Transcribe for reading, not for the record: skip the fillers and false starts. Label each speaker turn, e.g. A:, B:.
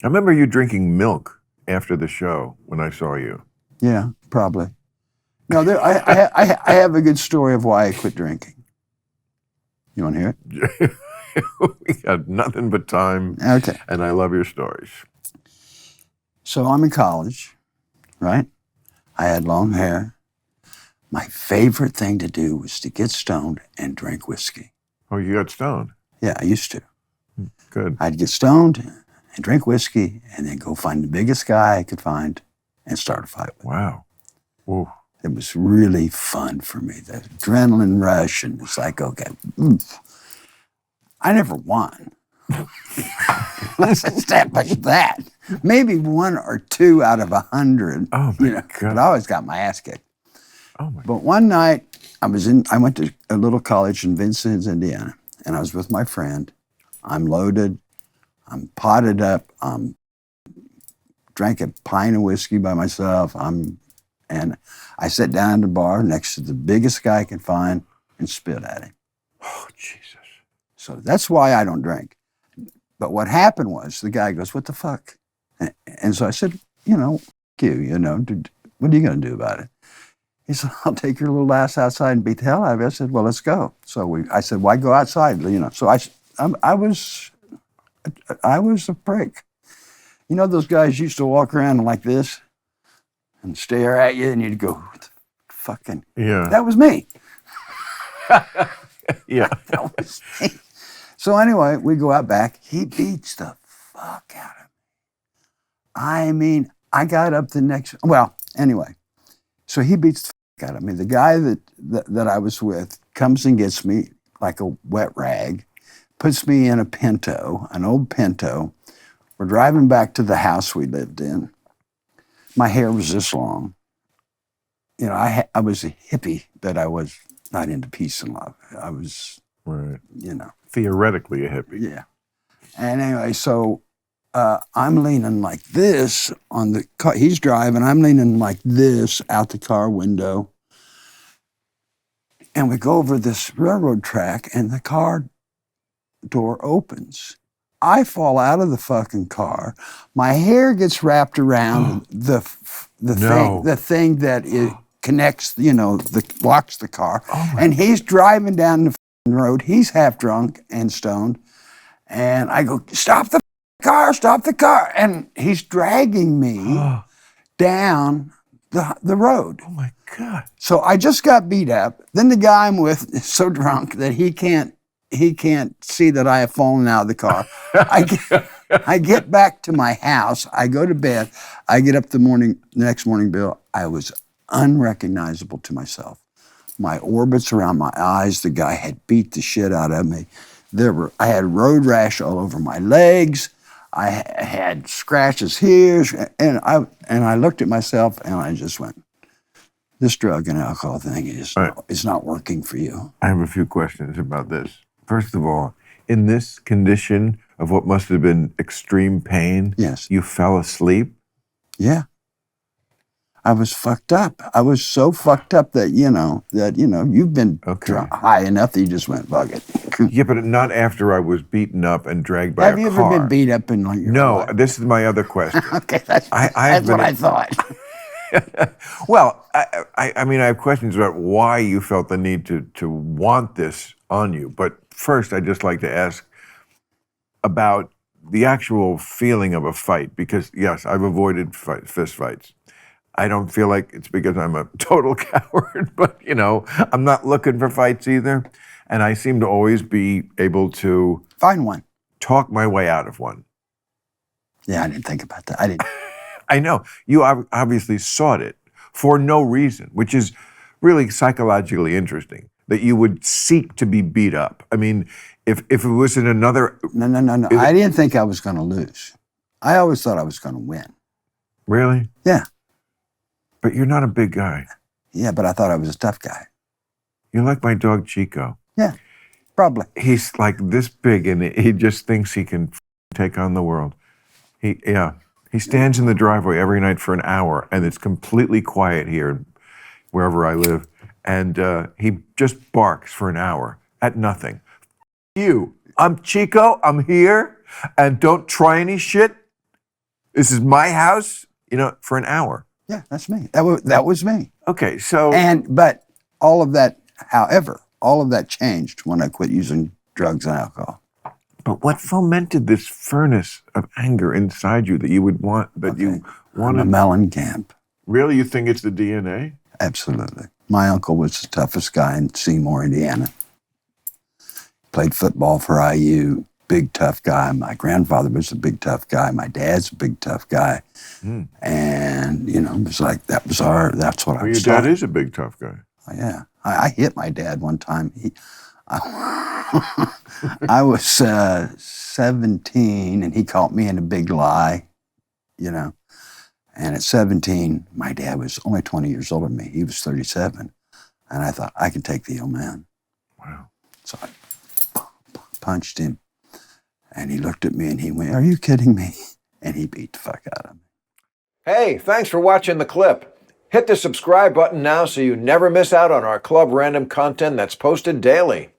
A: I remember you drinking milk after the show when I saw you.
B: Yeah, probably. No, I have a good story of why I quit drinking. You want to hear it?
A: We got nothing but time,
B: Okay.
A: and I love your stories.
B: So I'm in college, right? I had long hair. My favorite thing to do was to get stoned and drink whiskey.
A: Oh, you got stoned.
B: Yeah, I used to.
A: Good.
B: I'd get stoned and drink whiskey and then go find the biggest guy I could find and start a fight with.
A: Wow. Ooh.
B: It was really fun for me. The adrenaline rush, and it's like, okay. I never won. Let's establish that. Maybe 1 or 2 out of 100.
A: Oh my God.
B: But I always got my ass kicked.
A: Oh my.
B: But one night I went to a little college in Vincennes, Indiana, and I was with my friend. I'm loaded. I'm potted up. Drank a pint of whiskey by myself. And I sat down at the bar next to the biggest guy I could find and spit at him.
A: Oh, Jesus.
B: So that's why I don't drink. But what happened was the guy goes, "What the fuck?" And so I said, what are you going to do about it? He said, "I'll take your little ass outside and beat the hell out of it." I said, "Well, let's go." So I said, "Why go outside?" So I was a prick. You know those guys used to walk around like this and stare at you, and you'd go, "Fucking
A: Yeah.
B: That was me."
A: Yeah.
B: That was me. So anyway, we go out back. He beats the fuck out of me. I mean, I got up the next. Well, anyway, so he beats the fuck out of me. The guy that I was with comes and gets me like a wet rag, puts me in a Pinto, an old Pinto. We're driving back to the house we lived in. My hair was this long. I was a hippie, but I was not into peace and love. I was,
A: Right.
B: Theoretically
A: a hippie.
B: Yeah. And anyway, so I'm leaning like this on the car. He's driving. I'm leaning like this out the car window. And we go over this railroad track, and the car door opens. I fall out of the fucking car. My hair gets wrapped around the thing that it connects, locks the car.
A: Oh
B: and he's driving down the road. He's half drunk and stoned. And I go, "Stop the car, stop the car." And he's dragging me down the road.
A: Oh my God.
B: So I just got beat up. Then the guy I'm with is so drunk that he can't see that I have fallen out of the car. I get back to my house. I go to bed. I get up the next morning, Bill. I was unrecognizable to myself. My orbits around my eyes. The guy had beat the shit out of me. I had road rash all over my legs. I had scratches here, and I looked at myself and I just went, "This drug and alcohol thing is not working for you."
A: I have a few questions about this. First of all, in this condition of what must have been extreme pain,
B: yes,
A: you fell asleep?
B: Yeah. I was fucked up. I was so fucked up that, you've been high enough that you just went, "Fuck it."
A: Yeah, but not after I was beaten up and dragged by a car.
B: Have you ever been beat up in your life?
A: This is my other question.
B: Okay, that's what I thought.
A: Well, I mean, I have questions about why you felt the need to want this on you. But first, I'd just like to ask about the actual feeling of a fight. Because, yes, I've avoided fist fights. I don't feel like it's because I'm a total coward, but, I'm not looking for fights either. And I seem to always be able to
B: find one,
A: talk my way out of one.
B: Yeah, I didn't think about that. I didn't.
A: I know. You obviously sought it for no reason, which is really psychologically interesting, that you would seek to be beat up. I mean, if it was in another...
B: No. I didn't think I was going to lose. I always thought I was going to win.
A: Really?
B: Yeah.
A: But you're not a big guy.
B: Yeah, but I thought I was a tough guy.
A: You're like my dog, Chico.
B: Yeah, probably.
A: He's like this big, and he just thinks he can take on the world. He stands in the driveway every night for an hour, and it's completely quiet here, wherever I live. And he just barks for an hour at nothing. "You, I'm Chico, I'm here, and don't try any shit."
B: Yeah.
A: This is my house, for an hour.
B: Yeah, that's me. That was me.
A: Okay, so
B: But all of that, however, all of that changed when I quit using drugs and alcohol.
A: but what fomented this furnace of anger inside you that you would want you
B: I'm a
A: wanted?
B: Mellencamp.
A: Really, you think it's the DNA?
B: Absolutely. My uncle was the toughest guy in Seymour, Indiana. Played football for IU. Big tough guy. My grandfather was a big tough guy. My dad's a big tough guy. And it was like that's what I
A: Well,
B: was
A: your dad
B: taught.
A: is a big tough guy.
B: Yeah. I hit my dad one time. I was 17 and he caught me in a big lie, And at 17, my dad was only 20 years older than me. He was 37. And I thought, I can take the old man.
A: Wow.
B: So I punched him. And he looked at me and he went, "Are you kidding me?" And he beat the fuck out of me.
C: Hey, thanks for watching the clip. Hit the subscribe button now so you never miss out on our Club Random content that's posted daily.